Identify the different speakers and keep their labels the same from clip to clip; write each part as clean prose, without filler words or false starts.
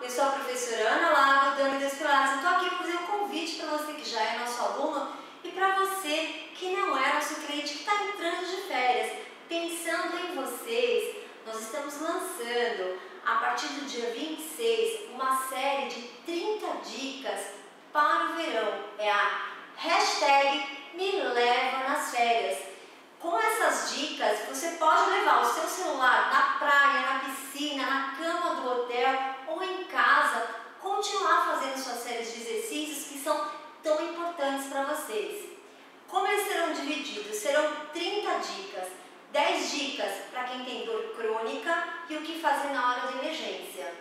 Speaker 1: eu sou a professora Ana Lago, da Unidas Pilates. Eu estou aqui para fazer um convite para você que já é nosso aluno e para você que não é nosso cliente, que está entrando de férias. Pensando em vocês, nós estamos lançando, a partir do dia 26, uma série de 30 dicas para o verão. É a hashtag Me Leva nas Férias. Com essas dicas, você pode levar o seu celular na praia, na piscina, na cama do hotel ou em casa, continuar fazendo suas séries de exercícios que são tão importantes para vocês. Como eles serão divididos? Serão 30 dicas. 10 dicas para quem tem dor crônica e o que fazer na hora de emergência.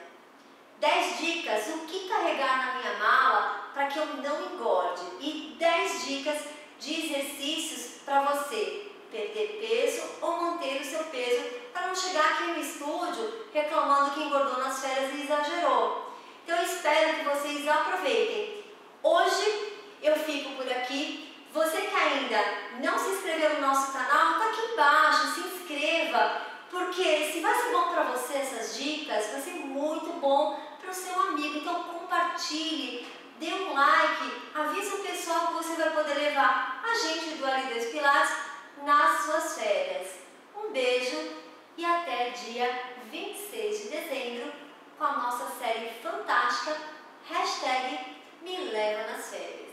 Speaker 1: 10 dicas, o que carregar na minha mala para que eu não engorde. E 10 dicas de exercícios para você perder peso ou manter o seu peso, para não chegar aqui no estúdio reclamando que engordou nas férias e exagerou. Então eu espero que vocês aproveitem. Hoje eu fico por aqui. Você que ainda não se inscreveu no nosso canal, está aqui embaixo, se inscreva, porque se vai ser bom para você essas dicas, vai ser muito bom para o seu amigo. Então compartilhe, dê um like, avise o pessoal que você vai poder levar a gente do Unidas Pilates nas suas férias. Um beijo e até dia 26 de dezembro com a nossa série fantástica, hashtag Me Leva nas Férias.